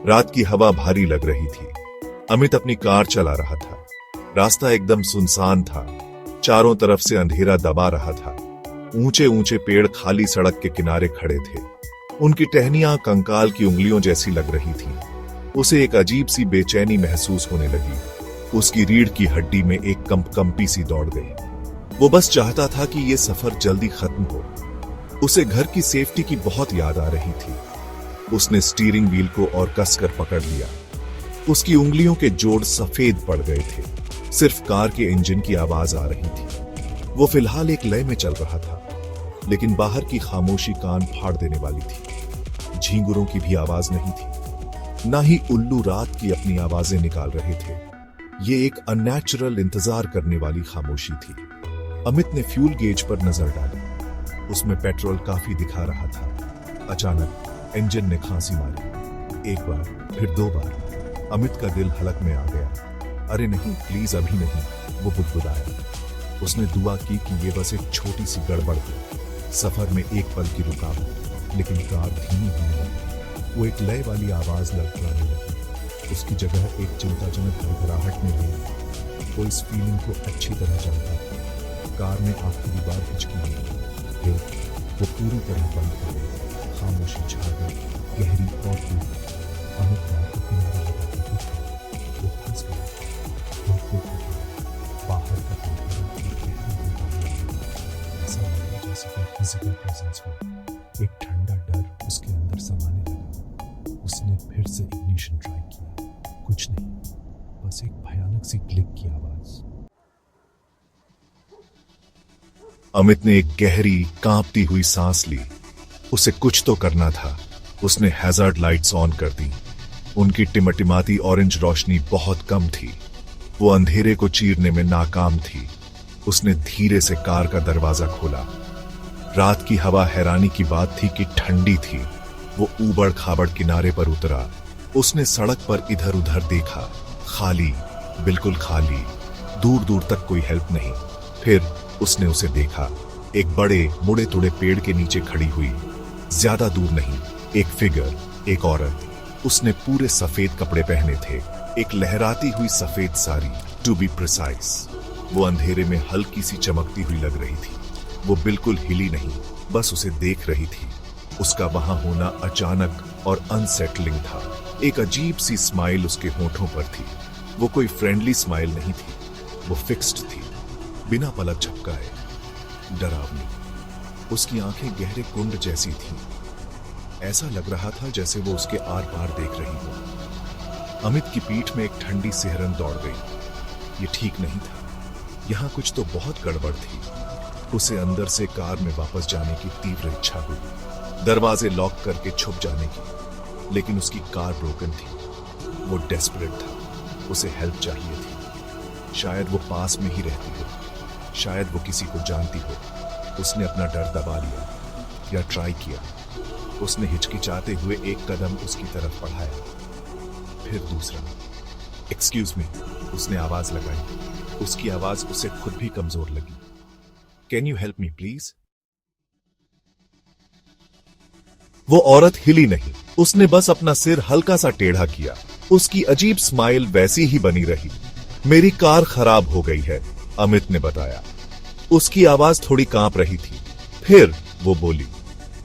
रात की हवा भारी लग रही थी। अमित अपनी कार चला रहा था। रास्ता एकदम सुनसान था। चारों तरफ से अंधेरा दबा रहा था। ऊंचे ऊंचे पेड़ खाली सड़क के किनारे खड़े थे। उनकी टहनियां कंकाल की उंगलियों जैसी लग रही थी। उसे एक अजीब सी बेचैनी महसूस होने लगी। उसकी रीढ़ की हड्डी में एक कंपी सी दौड़ गई। वो बस चाहता था कि ये सफर जल्दी खत्म हो। उसे घर की सेफ्टी की बहुत याद आ रही थी। उसने स्टीयरिंग व्हील को और कसकर पकड़ लिया। उसकी उंगलियों के जोड़ सफेद पड़ गए थे। सिर्फ कार के इंजन की आवाज आ रही थी। वो फिलहाल एक लय में चल रहा था, लेकिन बाहर की खामोशी कान फाड़ देने वाली थी। झींगुरों की भी आवाज नहीं थी, ना ही उल्लू रात की अपनी आवाजें निकाल रहे थे। ये एक अननेचुरल इंतजार करने वाली खामोशी थी। अमित ने फ्यूल गेज पर नजर डाली। उसमें पेट्रोल काफी दिखा रहा था। अचानक इंजन ने खांसी मारी। एक बार, फिर 2 बार। अमित का दिल हलक में आ गया। अरे नहीं, प्लीज अभी नहीं, वो बुदबुदाया। उसने दुआ की कि ये बस एक छोटी सी गड़बड़ हो, सफर में एक पल की रुकावट। लेकिन कार धीमी होने लगी। वो एक लय वाली आवाज लड़खड़ाने लगी। उसकी जगह एक चिंताजनक घबराहट ने ले ली। वो इस फीलिंग को अच्छी तरह जानता था। कार ने आखिरी बार हिचकी। फिर वो पूरी तरह बंद हो गई। खामोशी छा गई, गहरी और दूर। अमित रात को किनारे लगा के उठा। वो फंस गया। बाहर का ऐसा लगा जैसे कोई फिजिकल प्रेजेंस हो। एक ठंडा डर उसके अंदर समाने लगा। उसने फिर से इग्निशन ट्राई किया। कुछ नहीं, बस एक भयानक सी क्लिक की आवाज। अमित ने एक गहरी कांपती हुई सांस ली। उसे कुछ तो करना था। उसने हैजार्ड लाइट्स ऑन कर दी। उनकी टिमटिमाती ऑरेंज रोशनी बहुत कम थी। वो अंधेरे को चीरने में नाकाम थी। उसने धीरे से कार का दरवाजा खोला। रात की हवा हैरानी की बात थी कि ठंडी थी। वो ऊबड़ खाबड़ किनारे पर उतरा। उसने सड़क पर इधर उधर देखा। खाली, बिल्कुल खाली। दूर दूर तक कोई हेल्प नहीं। फिर उसने उसे देखा। एक बड़े मुड़े तुड़े पेड़ के नीचे खड़ी हुई। ज्यादा दूर नहीं, एक फिगर, एक औरत। उसने पूरे सफेद कपड़े पहने थे, एक लहराती हुई सफेद साड़ी, टू बी प्रिसाइज। वो अंधेरे में हल्की सी चमकती हुई लग रही थी। वो बिल्कुल हिली नहीं, बस उसे देख रही थी। उसका वहां होना अचानक और अनसेटलिंग था। एक अजीब सी स्माइल उसके होठों पर थी। वो कोई फ्रेंडली स्माइल नहीं थी, वो फिक्स्ड थी, बिना पलक झपकाए, डरावनी। उसकी आंखें गहरे कुंड जैसी थीं। ऐसा लग रहा था जैसे वो उसके आर पार देख रही हो। अमित की पीठ में एक ठंडी सिहरन दौड़ गई। ये ठीक नहीं था। यहां कुछ तो बहुत गड़बड़ थी। उसे अंदर से कार में वापस जाने की तीव्र इच्छा हुई, दरवाजे लॉक करके छुप जाने की। लेकिन उसकी कार ब्रोकन थी। वो डेस्परेट था। उसे हेल्प चाहिए थी। शायद वो पास में ही रहती हो, शायद वो किसी को जानती हो। उसने अपना डर दबा लिया, या ट्राई किया। उसने हिचकिचाते हुए एक कदम उसकी तरफ बढ़ाया, फिर दूसरा। एक्सक्यूज मी, उसने आवाज लगाई। उसकी आवाज उसे खुद भी कमजोर लगी। Can you help me please? वो औरत हिली नहीं। उसने बस अपना सिर हल्का सा टेढ़ा किया। उसकी अजीब स्माइल वैसी ही बनी रही। मेरी कार खराब हो गई है, अमित ने बताया। उसकी आवाज थोड़ी कांप रही थी। फिर वो बोली।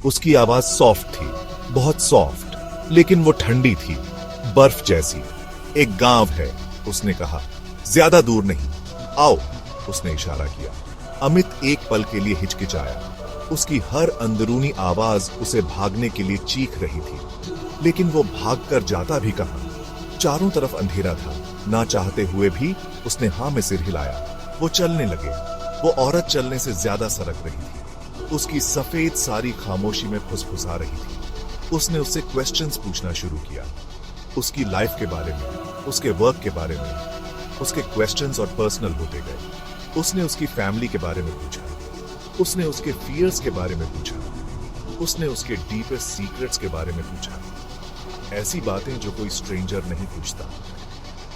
उसकी आवाज सॉफ्ट थी, बहुत सॉफ्ट, लेकिन वो ठंडी थी, बर्फ जैसी। एक गांव है, उसने कहा, ज्यादा दूर नहीं, आओ। उसने इशारा किया। अमित एक पल के लिए हिचकिचाया। उसकी हर अंदरूनी आवाज उसे भागने के लिए चीख रही थी, लेकिन वो भागकर जाता भी कहां। चारों तरफ अंधेरा था। ना चाहते हुए भी उसने हां में सिर हिलाया। वो चलने लगे। वो औरत चलने से ज्यादा सरक रही थी। उसकी सफेद सारी खामोशी में फुसफुसा रही थी। उसने उससे क्वेश्चंस पूछना शुरू किया, उसकी लाइफ के बारे में, उसके वर्क के बारे में। उसके क्वेश्चंस और पर्सनल होते गए। उसने उसकी फैमिली के बारे में पूछा। उसने उसके फियर्स के बारे में पूछा। उसने उसके डीपेस्ट सीक्रेट्स के बारे में पूछा। ऐसी बातें जो कोई स्ट्रेंजर नहीं पूछता।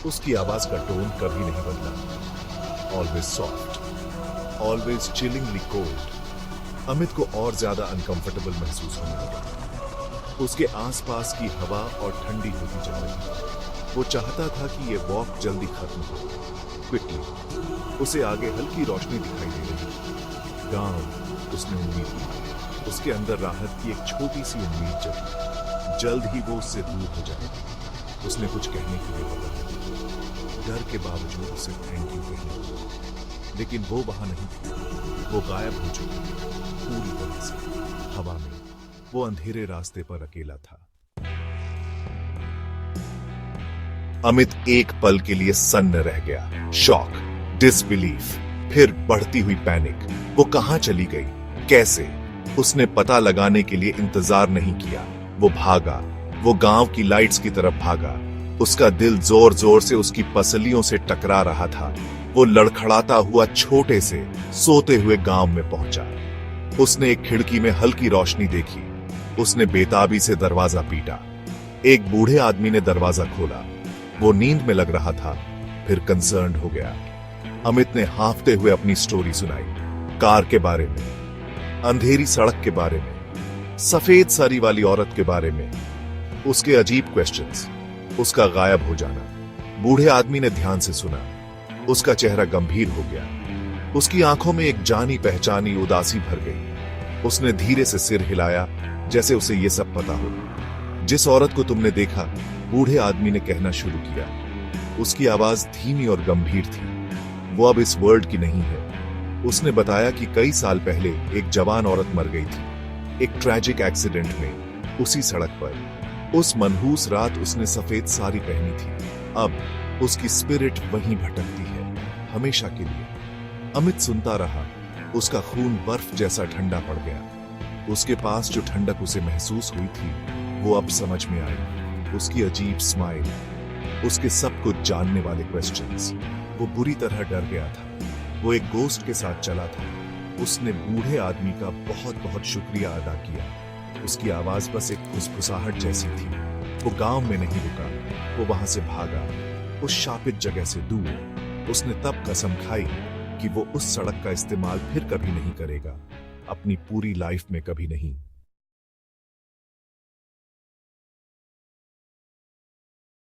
उसकी आवाज का टोन कभी नहीं बदला। Always soft, always chillingly cold. Amit को और ज्यादा अनकंफर्टेबल महसूस होने लगा। उसके आसपास की हवा और ठंडी होती जा रही थी। वो चाहता था कि ये वॉक जल्दी खत्म हो। क्विकली उसे आगे हल्की रोशनी दिखाई दे रही थी। गांव, उसने उम्मीद की। उसके अंदर राहत की एक छोटी सी उम्मीद जगी। जल्द ही वो उससे दूर हो जाएगी। उसने कुछ कहने के लिए बोला। डर के बावजूद उसे थैंक यू कहने, लेकिन वो वहां नहीं थी। वो गायब हो चुकी थी पूरी तरह से हवा में। वो अंधेरे रास्ते पर अकेला था। अमित एक पल के लिए सन्न रह गया। शॉक, डिसबिलीफ, फिर बढ़ती हुई पैनिक। वो कहां चली गई, कैसे? उसने पता लगाने के लिए इंतजार नहीं किया। वो भागा। वो गांव की लाइट्स की तरफ भागा। उसका दिल जोर जोर से उसकी पसलियों से टकरा रहा था। वो लड़खड़ाता हुआ छोटे से सोते हुए गांव में पहुंचा। उसने एक खिड़की में हल्की रोशनी देखी। उसने बेताबी से दरवाजा पीटा। एक बूढ़े आदमी ने दरवाजा खोला। वो नींद में लग रहा था, फिर कंसर्न्ड हो गया। अमित ने हांफते हुए अपनी स्टोरी सुनाई। कार के बारे में, अंधेरी सड़क के बारे में, सफेद साड़ी वाली औरत के बारे में, उसके अजीब क्वेश्चंस, उसका गायब हो जाना। बूढ़े आदमी ने ध्यान से सुना। उसका चेहरा गंभीर हो गया। उसकी आंखों में एक जानी पहचानी उदासी भर गई। उसने धीरे से सिर हिलाया, जैसे उसे यह सब पता हो। जिस औरत को तुमने देखा, बूढ़े आदमी ने कहना शुरू किया। उसकी आवाज धीमी और गंभीर थी। वो अब इस वर्ल्ड की नहीं है। उसने बताया कि कई साल पहले एक जवान औरत मर गई थी, एक ट्रैजिक एक्सीडेंट में, उसी सड़क पर। उस मनहूस रात उसने सफेद साड़ी पहनी थी। अब उसकी स्पिरिट वहीं भटकती है, हमेशा के लिए। अमित सुनता रहा। उसका खून बर्फ जैसा ठंडा पड़ गया। उसके पास जो ठंडक उसे महसूस हुई थी, वो अब समझ में आई। उसकी अजीब स्माइल, उसके सब कुछ जानने वाले क्वेश्चंस। वो बुरी तरह डर गया था। वो एक गोस्ट के साथ चला था। उसने बूढ़े आदमी का बहुत बहुत शुक्रिया अदा किया। उसकी आवाज बस एक फुसफुसाहट जैसी थी। वो गांव में नहीं रुका। वो वहां से भागा, उस शापित जगह से दूर। उसने तब कसम खाई कि वो उस सड़क का इस्तेमाल फिर कभी नहीं करेगा, अपनी पूरी लाइफ में कभी नहीं।